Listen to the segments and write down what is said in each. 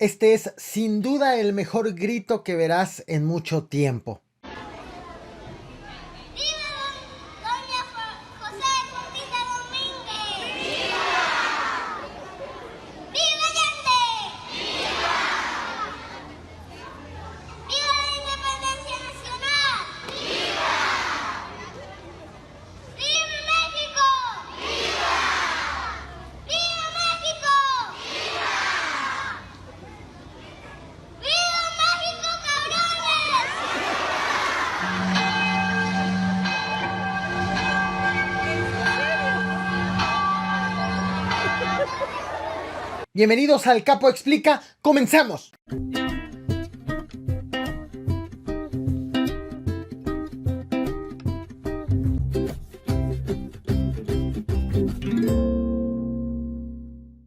Este es sin duda el mejor grito que verás en mucho tiempo. ¡Viva Doña José Cortita Domínguez! ¡Viva Allende! ¡Viva la independencia nacional! ¡Viva México! ¡Viva México! ¡Viva México, cabrones! Bienvenidos al Capo Explica, ¡comenzamos!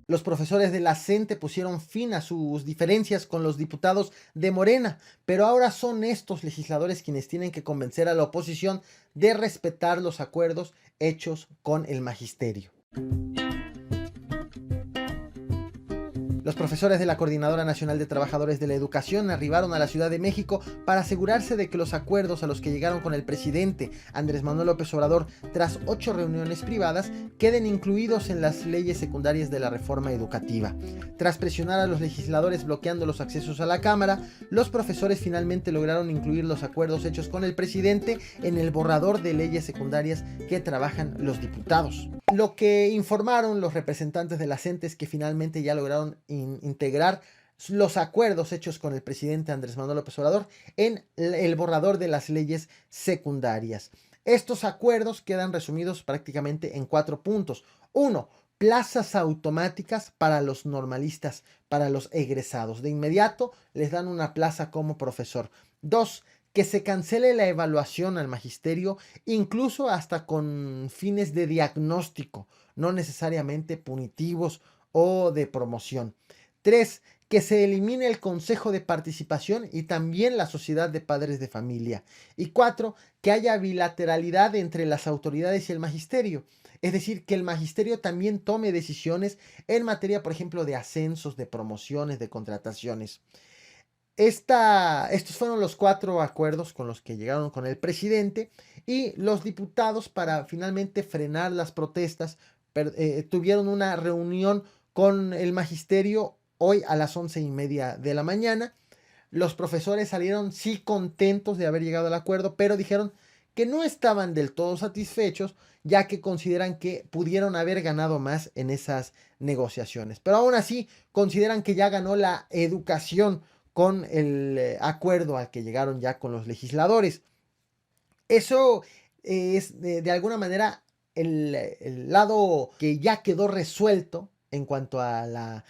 Los profesores de la CENTE pusieron fin a sus diferencias con los diputados de Morena, pero ahora son estos legisladores quienes tienen que convencer a la oposición de respetar los acuerdos hechos con el magisterio. Los profesores de la Coordinadora Nacional de Trabajadores de la Educación arribaron a la Ciudad de México para asegurarse de que los acuerdos a los que llegaron con el presidente Andrés Manuel López Obrador tras 8 reuniones privadas queden incluidos en las leyes secundarias de la reforma educativa. Tras presionar a los legisladores bloqueando los accesos a la Cámara, los profesores finalmente lograron incluir los acuerdos hechos con el presidente en el borrador de leyes secundarias que trabajan los diputados. Lo que informaron los representantes de la CENTE es que finalmente ya lograron integrar los acuerdos hechos con el presidente Andrés Manuel López Obrador en el borrador de las leyes secundarias. Estos acuerdos quedan resumidos prácticamente en 4 puntos. 1. Plazas automáticas para los normalistas, para los egresados. De inmediato les dan una plaza como profesor. 2. Que se cancele la evaluación al magisterio, incluso hasta con fines de diagnóstico, no necesariamente punitivos o de promoción. 3. Que se elimine el Consejo de Participación y también la Sociedad de Padres de Familia. Y 4. Que haya bilateralidad entre las autoridades y el magisterio. Es decir, que el magisterio también tome decisiones en materia, por ejemplo, de ascensos, de promociones, de contrataciones. Estos fueron los 4 acuerdos con los que llegaron con el presidente, y los diputados, para finalmente frenar las protestas, tuvieron una reunión con el magisterio hoy a las 11:30 de la mañana. Los profesores salieron sí contentos de haber llegado al acuerdo, pero dijeron que no estaban del todo satisfechos, ya que consideran que pudieron haber ganado más en esas negociaciones. Pero aún así consideran que ya ganó la educación con el acuerdo al que llegaron ya con los legisladores. Eso es de alguna manera el lado que ya quedó resuelto en cuanto a la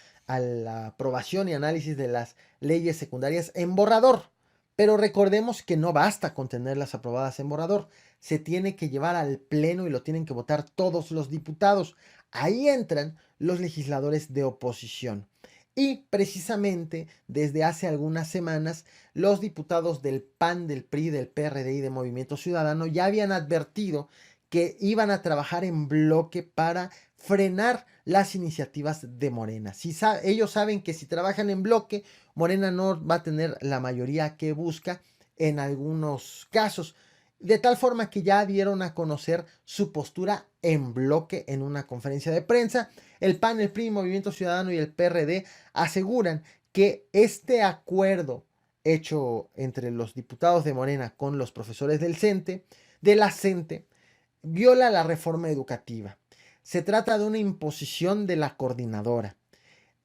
aprobación y análisis de las leyes secundarias en borrador. Pero recordemos que no basta con tenerlas aprobadas en borrador. Se tiene que llevar al pleno y lo tienen que votar todos los diputados. Ahí entran los legisladores de oposición. Y precisamente desde hace algunas semanas los diputados del PAN, del PRI, del PRD y de Movimiento Ciudadano ya habían advertido que iban a trabajar en bloque para frenar las iniciativas de Morena. Ellos saben que si trabajan en bloque, Morena no va a tener la mayoría que busca en algunos casos. De tal forma que ya dieron a conocer su postura en bloque en una conferencia de prensa. El PAN, el PRI, Movimiento Ciudadano y el PRD aseguran que este acuerdo hecho entre los diputados de Morena con los profesores de la CENTE, viola la reforma educativa. Se trata de una imposición de la coordinadora.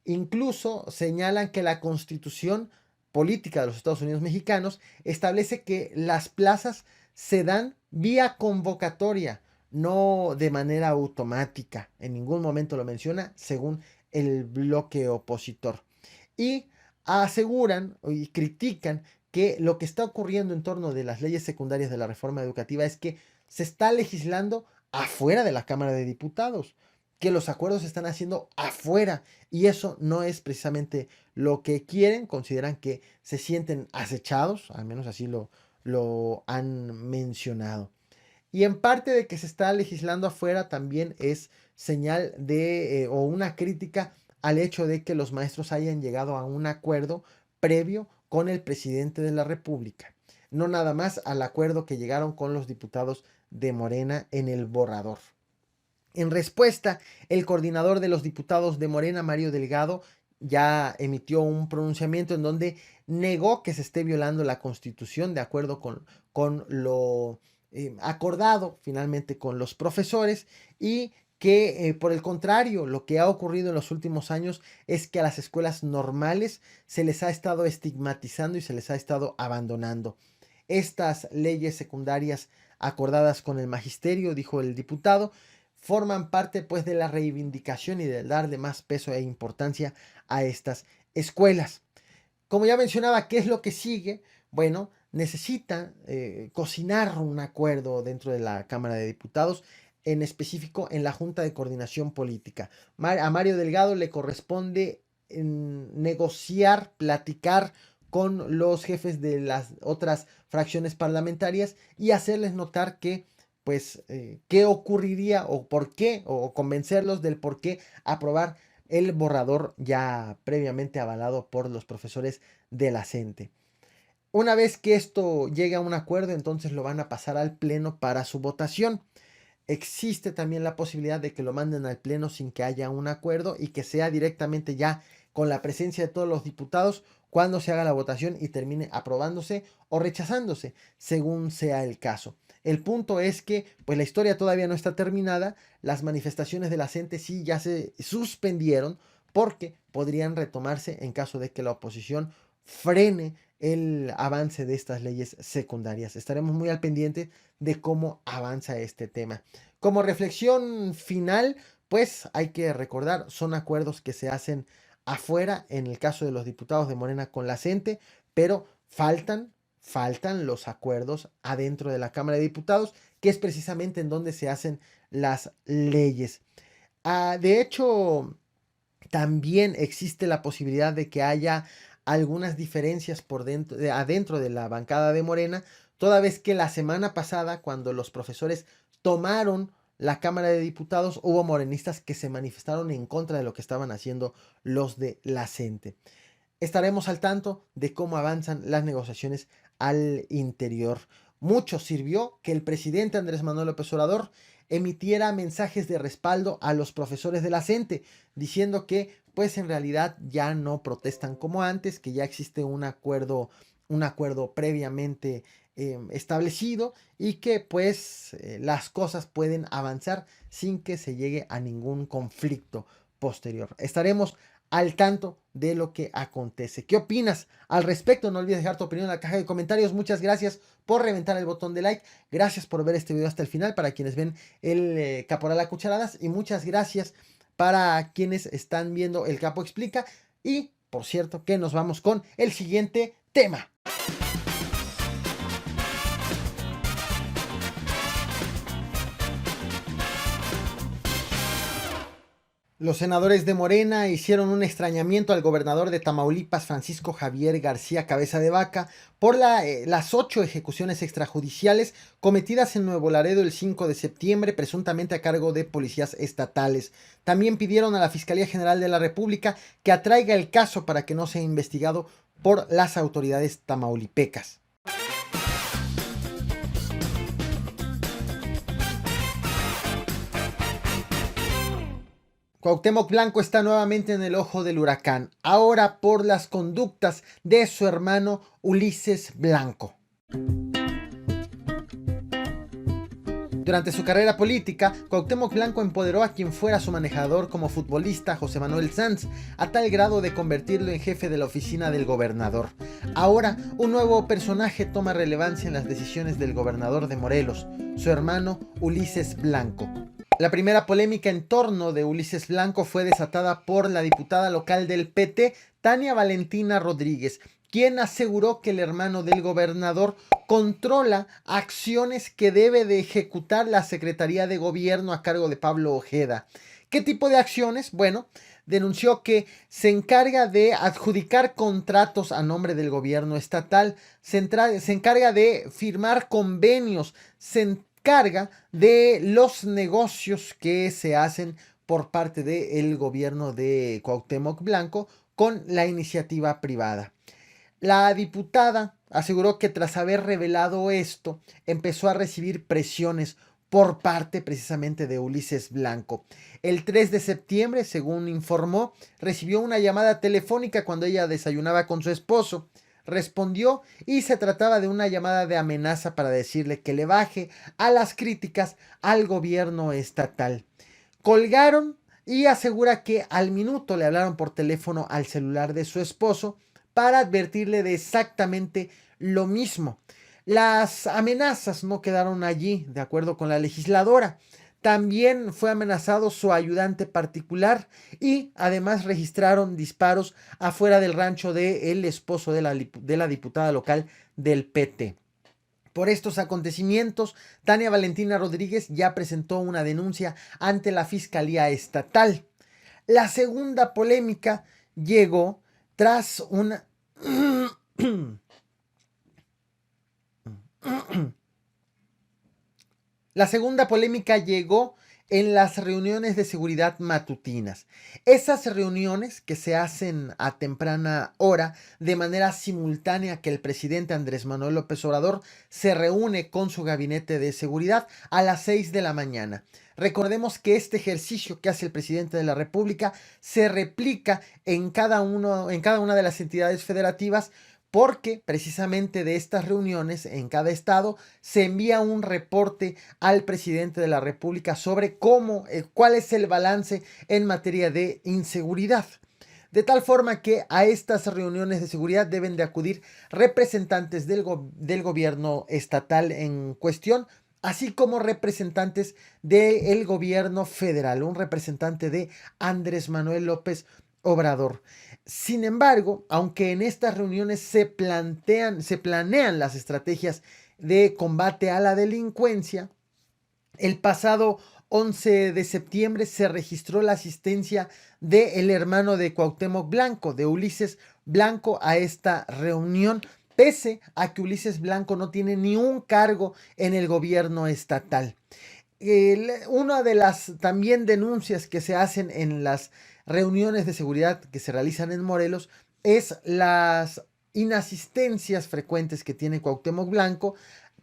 Incluso señalan que la Constitución política de los Estados Unidos mexicanos establece que las plazas se dan vía convocatoria, no de manera automática. En ningún momento lo menciona, según el bloque opositor. Y aseguran y critican que lo que está ocurriendo en torno de las leyes secundarias de la reforma educativa es que se está legislando afuera de la Cámara de Diputados, que los acuerdos se están haciendo afuera, y eso no es precisamente lo que quieren. Consideran que se sienten acechados, al menos así lo han mencionado. Y en parte de que se está legislando afuera también es señal de o una crítica al hecho de que los maestros hayan llegado a un acuerdo previo con el presidente de la República, no nada más al acuerdo que llegaron con los diputados de Morena en el borrador. En respuesta, el coordinador de los diputados de Morena, Mario Delgado, ya emitió un pronunciamiento en donde negó que se esté violando la Constitución de acuerdo con lo acordado finalmente con los profesores, y que por el contrario, lo que ha ocurrido en los últimos años es que a las escuelas normales se les ha estado estigmatizando y se les ha estado abandonando. Estas leyes secundarias acordadas con el magisterio, dijo el diputado, forman parte pues de la reivindicación y de darle más peso e importancia a estas escuelas. Como ya mencionaba, ¿qué es lo que sigue? Bueno, necesita cocinar un acuerdo dentro de la Cámara de Diputados, en específico en la Junta de Coordinación Política. A Mario Delgado le corresponde negociar, platicar con los jefes de las otras fracciones parlamentarias y hacerles notar que pues qué ocurriría o por qué, o convencerlos del por qué aprobar el borrador ya previamente avalado por los profesores de la CENTE. Una vez que esto llegue a un acuerdo, entonces lo van a pasar al pleno para su votación. Existe también la posibilidad de que lo manden al pleno sin que haya un acuerdo y que sea directamente ya con la presencia de todos los diputados cuando se haga la votación y termine aprobándose o rechazándose, según sea el caso. El punto es que pues la historia todavía no está terminada, las manifestaciones de la CENTE sí ya se suspendieron porque podrían retomarse en caso de que la oposición frene el avance de estas leyes secundarias. Estaremos muy al pendiente de cómo avanza este tema. Como reflexión final, pues hay que recordar, son acuerdos que se hacen afuera, en el caso de los diputados de Morena con la CENTE, pero faltan los acuerdos adentro de la Cámara de Diputados, que es precisamente en donde se hacen las leyes. De hecho, también existe la posibilidad de que haya algunas diferencias por dentro, adentro de la bancada de Morena, toda vez que la semana pasada, cuando los profesores tomaron la Cámara de Diputados, hubo morenistas que se manifestaron en contra de lo que estaban haciendo los de la CENTE. Estaremos al tanto de cómo avanzan las negociaciones al interior. Mucho sirvió que el presidente Andrés Manuel López Obrador emitiera mensajes de respaldo a los profesores de la CENTE, diciendo que pues en realidad ya no protestan como antes, que ya existe un acuerdo previamente establecido y que pues las cosas pueden avanzar sin que se llegue a ningún conflicto posterior. Estaremos al tanto de lo que acontece. ¿Qué opinas al respecto? No olvides dejar tu opinión en la caja de comentarios. Muchas gracias por reventar el botón de like. Gracias por ver este video hasta el final para quienes ven el Caporal a cucharadas. Y muchas gracias para quienes están viendo el Capo Explica. Y por cierto que nos vamos con el siguiente tema. Los senadores de Morena hicieron un extrañamiento al gobernador de Tamaulipas, Francisco Javier García Cabeza de Vaca, por las 8 ejecuciones extrajudiciales cometidas en Nuevo Laredo el 5 de septiembre, presuntamente a cargo de policías estatales. También pidieron a la Fiscalía General de la República que atraiga el caso para que no sea investigado por las autoridades tamaulipecas. Cuauhtémoc Blanco está nuevamente en el ojo del huracán, ahora por las conductas de su hermano Ulises Blanco. Durante su carrera política, Cuauhtémoc Blanco empoderó a quien fuera su manejador como futbolista, José Manuel Sanz, a tal grado de convertirlo en jefe de la oficina del gobernador. Ahora, un nuevo personaje toma relevancia en las decisiones del gobernador de Morelos, su hermano Ulises Blanco. La primera polémica en torno de Ulises Blanco fue desatada por la diputada local del PT, Tania Valentina Rodríguez, quien aseguró que el hermano del gobernador controla acciones que debe de ejecutar la Secretaría de Gobierno a cargo de Pablo Ojeda. ¿Qué tipo de acciones? Bueno, denunció que se encarga de adjudicar contratos a nombre del gobierno estatal, se encarga de firmar convenios, se encarga de los negocios que se hacen por parte del gobierno de Cuauhtémoc Blanco con la iniciativa privada. La diputada aseguró que tras haber revelado esto, empezó a recibir presiones por parte precisamente de Ulises Blanco. El 3 de septiembre, según informó, recibió una llamada telefónica cuando ella desayunaba con su esposo. Respondió y se trataba de una llamada de amenaza para decirle que le baje a las críticas al gobierno estatal. Colgaron y asegura que al minuto le hablaron por teléfono al celular de su esposo para advertirle de exactamente lo mismo. Las amenazas no quedaron allí, de acuerdo con la legisladora. También fue amenazado su ayudante particular y además registraron disparos afuera del rancho del esposo de la diputada local del PT. Por estos acontecimientos, Tania Valentina Rodríguez ya presentó una denuncia ante la Fiscalía Estatal. La segunda polémica llegó tras una... La segunda polémica llegó en las reuniones de seguridad matutinas. Esas reuniones que se hacen a temprana hora de manera simultánea que el presidente Andrés Manuel López Obrador se reúne con su gabinete de seguridad a las 6 de la mañana. Recordemos que este ejercicio que hace el presidente de la República se replica en cada una de las entidades federativas, porque precisamente de estas reuniones en cada estado se envía un reporte al presidente de la República sobre cuál es el balance en materia de inseguridad. De tal forma que a estas reuniones de seguridad deben de acudir representantes del gobierno estatal en cuestión, así como representantes del gobierno federal, un representante de Andrés Manuel López Obrador. Sin embargo, aunque en estas reuniones se planean las estrategias de combate a la delincuencia, el pasado 11 de septiembre se registró la asistencia del hermano de Cuauhtémoc Blanco, de Ulises Blanco, a esta reunión, pese a que Ulises Blanco no tiene ni un cargo en el gobierno estatal. Una de las también denuncias que se hacen en las reuniones de seguridad que se realizan en Morelos es las inasistencias frecuentes que tiene Cuauhtémoc Blanco,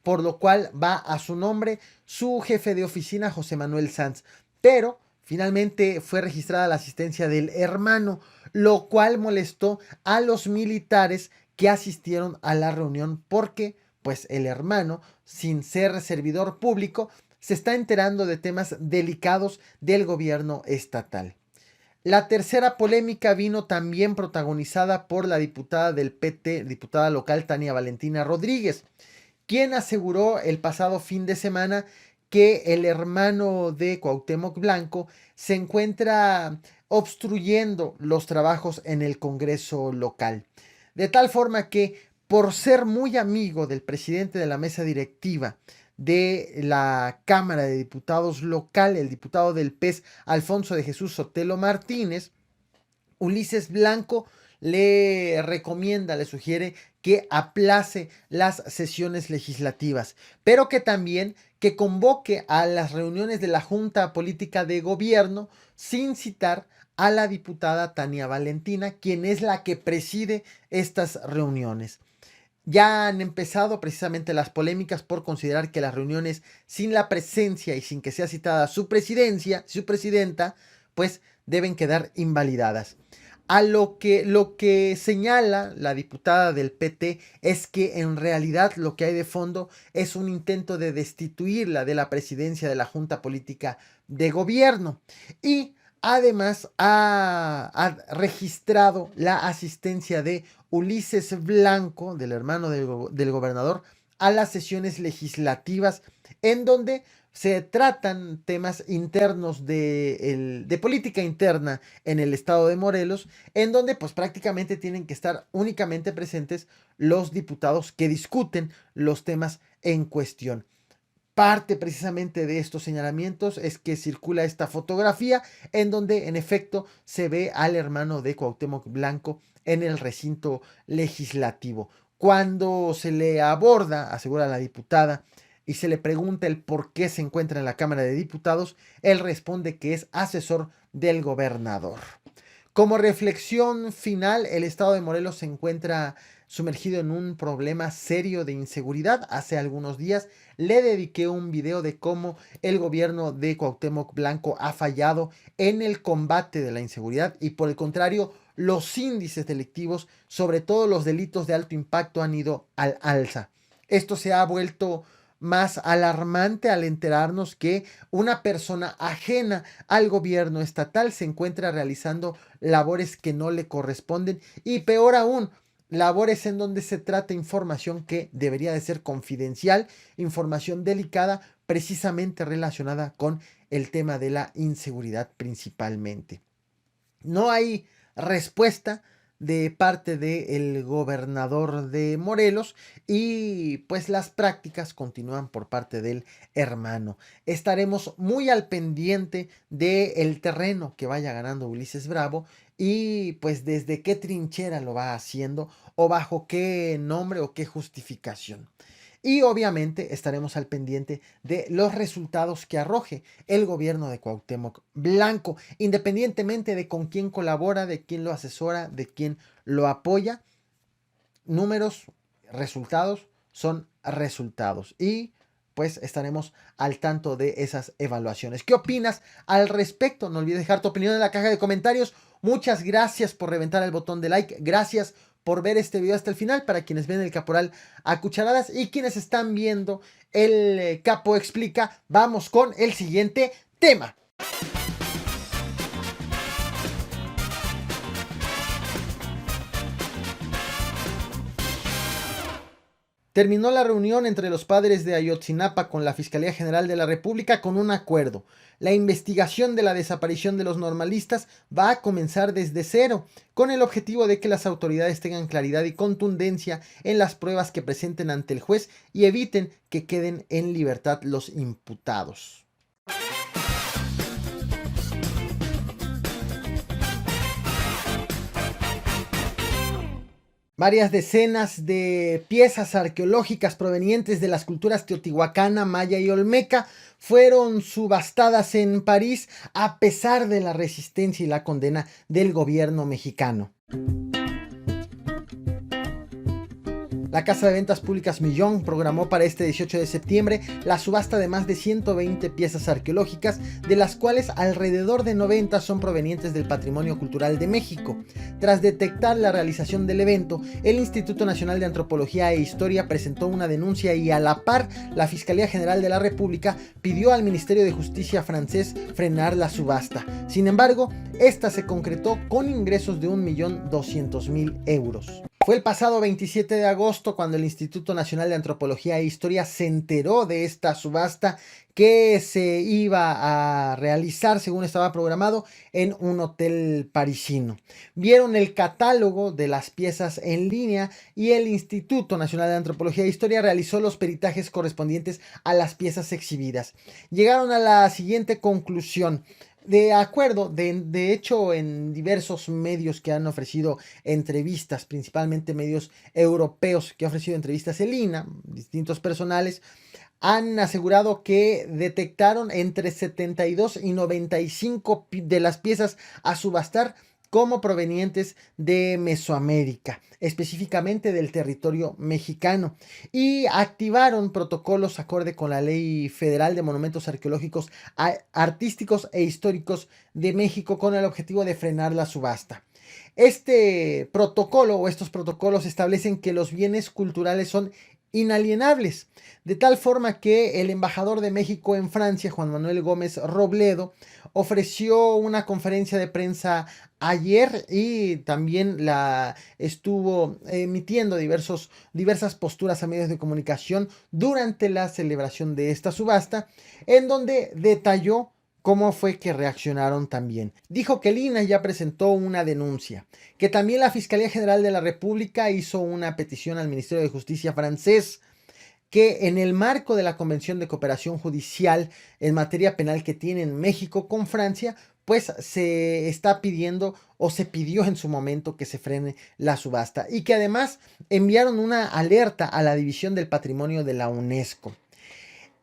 por lo cual va a su nombre su jefe de oficina, José Manuel Sanz. Pero finalmente fue registrada la asistencia del hermano, lo cual molestó a los militares que asistieron a la reunión, porque pues el hermano, sin ser servidor público, se está enterando de temas delicados del gobierno estatal. La tercera polémica vino también protagonizada por la diputada del PT, diputada local Tania Valentina Rodríguez, quien aseguró el pasado fin de semana que el hermano de Cuauhtémoc Blanco se encuentra obstruyendo los trabajos en el Congreso local. De tal forma que, por ser muy amigo del presidente de la mesa directiva de la Cámara de Diputados local, el diputado del PES, Alfonso de Jesús Sotelo Martínez, Ulises Blanco le recomienda, le sugiere que aplace las sesiones legislativas, pero que también que convoque a las reuniones de la Junta Política de Gobierno sin citar a la diputada Tania Valentina, quien es la que preside estas reuniones. Ya han empezado precisamente las polémicas por considerar que las reuniones sin la presencia y sin que sea citada su presidenta, pues deben quedar invalidadas. Lo que señala la diputada del PT es que en realidad lo que hay de fondo es un intento de destituirla de la presidencia de la Junta Política de Gobierno. Y además ha registrado la asistencia de Ulises Blanco, del hermano del gobernador, a las sesiones legislativas en donde se tratan temas internos de política interna en el estado de Morelos, en donde pues prácticamente tienen que estar únicamente presentes los diputados que discuten los temas en cuestión. Parte precisamente de estos señalamientos es que circula esta fotografía en donde en efecto se ve al hermano de Cuauhtémoc Blanco en el recinto legislativo. Cuando se le aborda, asegura la diputada, y se le pregunta el por qué se encuentra en la Cámara de Diputados, él responde que es asesor del gobernador. Como reflexión final, el estado de Morelos se encuentra sumergido en un problema serio de inseguridad. Hace algunos días le dediqué un video de cómo el gobierno de Cuauhtémoc Blanco ha fallado en el combate de la inseguridad y por el contrario, los índices delictivos, sobre todo los delitos de alto impacto, han ido al alza. Esto se ha vuelto más alarmante al enterarnos que una persona ajena al gobierno estatal se encuentra realizando labores que no le corresponden y peor aún, labores en donde se trata información que debería de ser confidencial, información delicada, precisamente relacionada con el tema de la inseguridad principalmente. No hay respuesta de parte del gobernador de Morelos y pues las prácticas continúan por parte del hermano. Estaremos muy al pendiente del terreno que vaya ganando Ulises Bravo y pues desde qué trinchera lo va haciendo o bajo qué nombre o qué justificación. Y obviamente estaremos al pendiente de los resultados que arroje el gobierno de Cuauhtémoc Blanco, independientemente de con quién colabora, de quién lo asesora, de quién lo apoya. Números, resultados son resultados y pues estaremos al tanto de esas evaluaciones. ¿Qué opinas al respecto? No olvides dejar tu opinión en la caja de comentarios. Muchas gracias por reventar el botón de like. Gracias por ver este video hasta el final para quienes ven el Caporal a cucharadas y quienes están viendo el Capo Explica. Vamos con el siguiente tema. Terminó la reunión entre los padres de Ayotzinapa con la Fiscalía General de la República con un acuerdo. La investigación de la desaparición de los normalistas va a comenzar desde cero, con el objetivo de que las autoridades tengan claridad y contundencia en las pruebas que presenten ante el juez y eviten que queden en libertad los imputados. Varias decenas de piezas arqueológicas provenientes de las culturas teotihuacana, maya y olmeca fueron subastadas en París a pesar de la resistencia y la condena del gobierno mexicano. La Casa de Ventas Públicas Millón programó para este 18 de septiembre la subasta de más de 120 piezas arqueológicas, de las cuales alrededor de 90 son provenientes del patrimonio cultural de México. Tras detectar la realización del evento, el Instituto Nacional de Antropología e Historia presentó una denuncia y a la par, la Fiscalía General de la República pidió al Ministerio de Justicia francés frenar la subasta. Sin embargo, esta se concretó con ingresos de 1.200.000 euros. Fue el pasado 27 de agosto cuando el Instituto Nacional de Antropología e Historia se enteró de esta subasta que se iba a realizar según estaba programado en un hotel parisino. Vieron el catálogo de las piezas en línea y el Instituto Nacional de Antropología e Historia realizó los peritajes correspondientes a las piezas exhibidas. Llegaron a la siguiente conclusión. De acuerdo, de hecho, en diversos medios que han ofrecido entrevistas, principalmente medios europeos que han ofrecido entrevistas en línea, distintos personales, han asegurado que detectaron entre 72 y 95 de las piezas a subastar como provenientes de Mesoamérica, específicamente del territorio mexicano, y activaron protocolos acorde con la Ley Federal de Monumentos Arqueológicos, Artísticos e Históricos de México con el objetivo de frenar la subasta. Este protocolo o estos protocolos establecen que los bienes culturales son inalienables, de tal forma que el embajador de México en Francia, Juan Manuel Gómez Robledo, ofreció una conferencia de prensa ayer y también la estuvo emitiendo diversas posturas a medios de comunicación durante la celebración de esta subasta, en donde detalló cómo fue que reaccionaron también. Dijo que el INAH ya presentó una denuncia, que también la Fiscalía General de la República hizo una petición al Ministerio de Justicia francés, que en el marco de la Convención de Cooperación Judicial en materia penal que tiene en México con Francia, pues se está pidiendo o se pidió en su momento que se frene la subasta y que además enviaron una alerta a la División del Patrimonio de la UNESCO.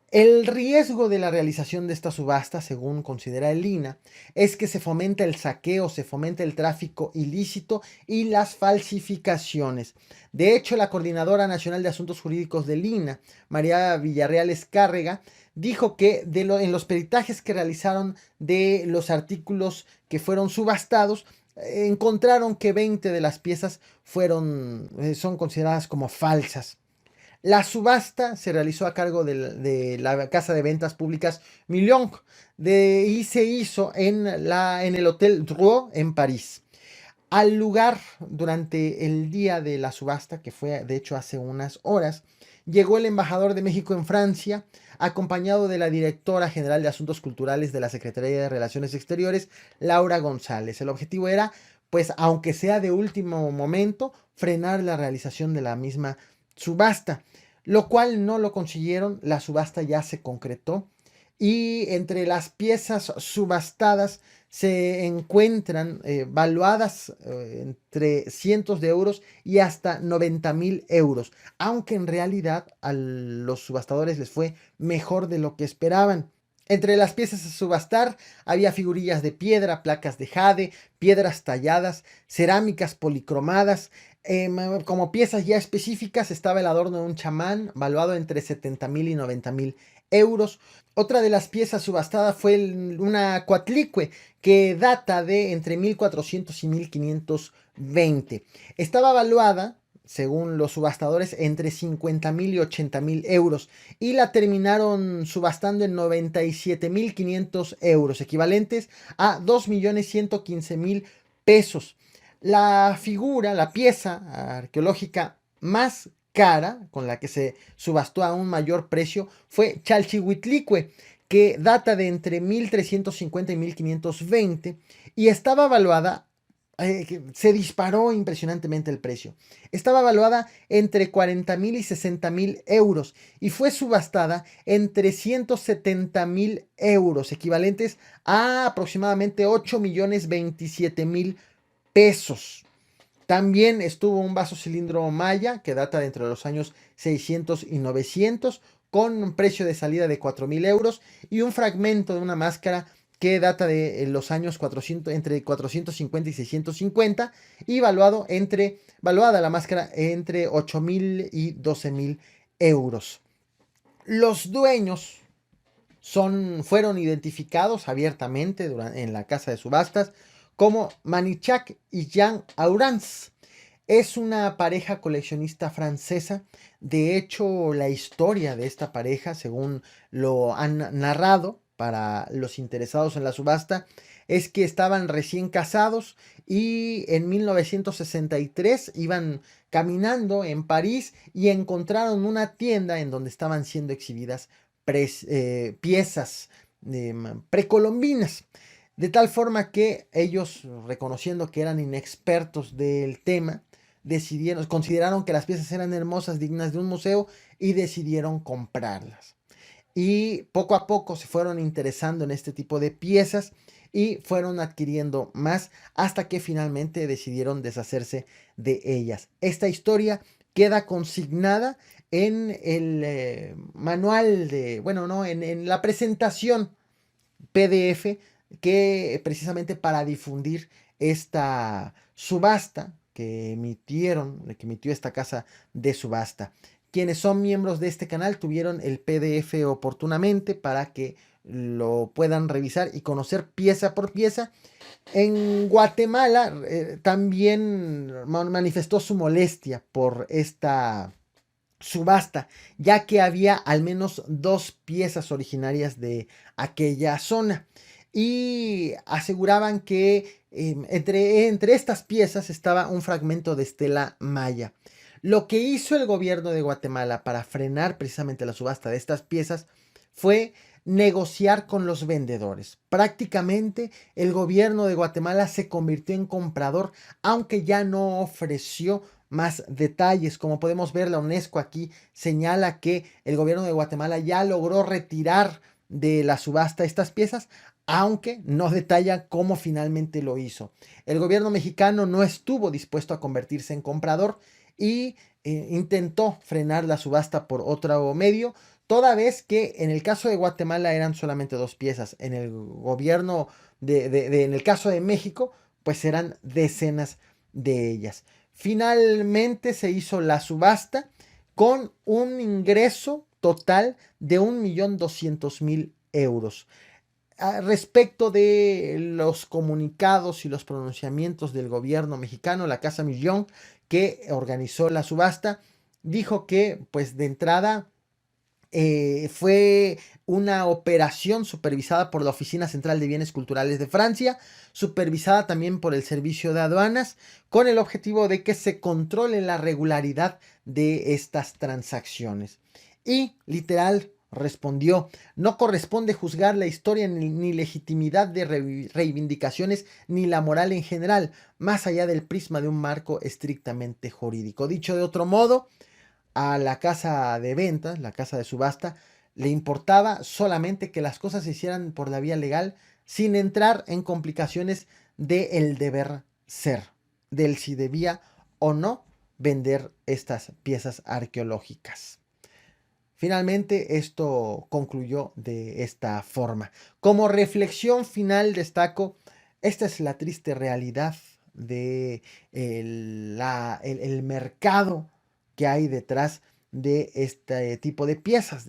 El riesgo de la realización de esta subasta, según considera el INAH, es que se fomenta el saqueo, se fomenta el tráfico ilícito y las falsificaciones. De hecho, la Coordinadora Nacional de Asuntos Jurídicos del INAH, María Villarreal Escárrega, dijo que en los peritajes que realizaron de los artículos que fueron subastados, encontraron que 20 de las piezas son consideradas como falsas. La subasta se realizó a cargo de la casa de ventas públicas Million y se hizo en el Hotel Drouot en París. Al lugar, durante el día de la subasta, que fue de hecho hace unas horas, llegó el embajador de México en Francia, acompañado de la directora general de Asuntos Culturales de la Secretaría de Relaciones Exteriores, Laura González. El objetivo era, pues, aunque sea de último momento, frenar la realización de la misma subasta, lo cual no lo consiguieron. La subasta ya se concretó y entre las piezas subastadas se encuentran valuadas entre cientos de euros y hasta 90,000 euros, aunque en realidad a los subastadores les fue mejor de lo que esperaban. Entre las piezas a subastar había figurillas de piedra, placas de jade, piedras talladas, cerámicas policromadas. Como piezas ya específicas estaba el adorno de un chamán, valuado entre 70,000 y 90,000 euros. Otra de las piezas subastadas fue una coatlicue que data de entre 1400 y 1520. Estaba valuada, según los subastadores, entre 50,000 y 80,000 euros y la terminaron subastando en 97,500 euros, equivalentes a 2,115,000 pesos. La figura, la pieza arqueológica más cara, con la que se subastó a un mayor precio, fue Chalchihuitlicue, que data de entre 1350 y 1520 y estaba valuada, se disparó impresionantemente el precio. Estaba valuada entre 40,000 y 60,000 euros y fue subastada entre 170,000 euros, equivalentes a aproximadamente 8,027,000 pesos. También estuvo un vaso cilindro maya que data de entre los años 600 y 900 con un precio de salida de 4,000 euros y un fragmento de una máscara que data de los años 400, entre 450 y 650 y valuada la máscara entre 8,000 y 12,000 euros. Los dueños fueron identificados abiertamente en la casa de subastas como Manichac y Jean Aurans. Es una pareja coleccionista francesa. De hecho, la historia de esta pareja, según lo han narrado para los interesados en la subasta, es que estaban recién casados y en 1963 iban caminando en París y encontraron una tienda en donde estaban siendo exhibidas piezas precolombinas. De tal forma que ellos, reconociendo que eran inexpertos del tema, consideraron que las piezas eran hermosas, dignas de un museo y decidieron comprarlas. Y poco a poco se fueron interesando en este tipo de piezas y fueron adquiriendo más hasta que finalmente decidieron deshacerse de ellas. Esta historia queda consignada en el manual en la presentación PDF que precisamente para difundir esta subasta que emitió esta casa de subasta. Quienes son miembros de este canal tuvieron el PDF oportunamente para que lo puedan revisar y conocer pieza por pieza. En Guatemala también manifestó su molestia por esta subasta, ya que había al menos 2 piezas originarias de aquella zona y aseguraban que entre estas piezas estaba un fragmento de estela maya. Lo que hizo el gobierno de Guatemala para frenar precisamente la subasta de estas piezas fue negociar con los vendedores. Prácticamente el gobierno de Guatemala se convirtió en comprador, aunque ya no ofreció más detalles. Como podemos ver, la UNESCO aquí señala que el gobierno de Guatemala ya logró retirar de la subasta estas piezas, aunque no detalla cómo finalmente lo hizo. El gobierno mexicano no estuvo dispuesto a convertirse en comprador y intentó frenar la subasta por otro medio. toda vez que en el caso de Guatemala eran solamente 2 piezas, en el gobierno en el caso de México, pues eran decenas de ellas. Finalmente se hizo la subasta con un ingreso total de 1.200.000 euros. Respecto de los comunicados y los pronunciamientos del gobierno mexicano, la Casa Millón, que organizó la subasta, dijo que pues de entrada fue una operación supervisada por la Oficina Central de Bienes Culturales de Francia, supervisada también por el Servicio de Aduanas, con el objetivo de que se controle la regularidad de estas transacciones. Y literal respondió: no corresponde juzgar la historia ni legitimidad de reivindicaciones ni la moral en general, más allá del prisma de un marco estrictamente jurídico. Dicho de otro modo, a la casa de ventas, la casa de subasta, le importaba solamente que las cosas se hicieran por la vía legal sin entrar en complicaciones del deber ser, del si debía o no vender estas piezas arqueológicas. Finalmente, esto concluyó de esta forma. Como reflexión final destaco, esta es la triste realidad de el mercado que hay detrás de este tipo de piezas,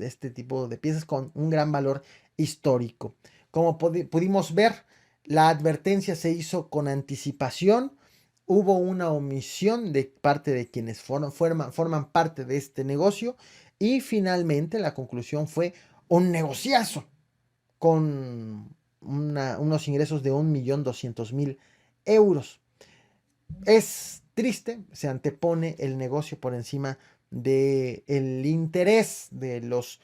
con un gran valor histórico. Como pudimos ver, la advertencia se hizo con anticipación. Hubo una omisión de parte de quienes forman parte de este negocio, y finalmente la conclusión fue un negociazo con unos ingresos de 1.200.000 euros. Es triste, se antepone el negocio por encima del interés de los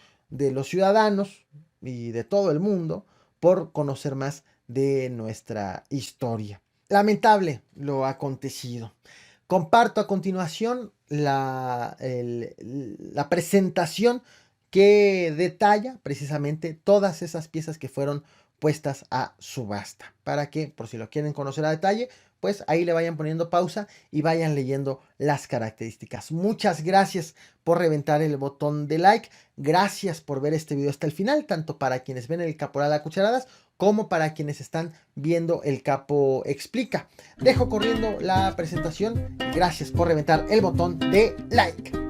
ciudadanos y de todo el mundo por conocer más de nuestra historia. Lamentable lo acontecido. Comparto a continuación la presentación que detalla precisamente todas esas piezas que fueron puestas a subasta, para que, por si lo quieren conocer a detalle, pues ahí le vayan poniendo pausa y vayan leyendo las características. Muchas gracias por reventar el botón de like. Gracias por ver este video hasta el final, tanto para quienes ven el Caporal a cucharadas como para quienes están viendo el Capo Explica. Dejo corriendo la presentación. Gracias por reventar el botón de like.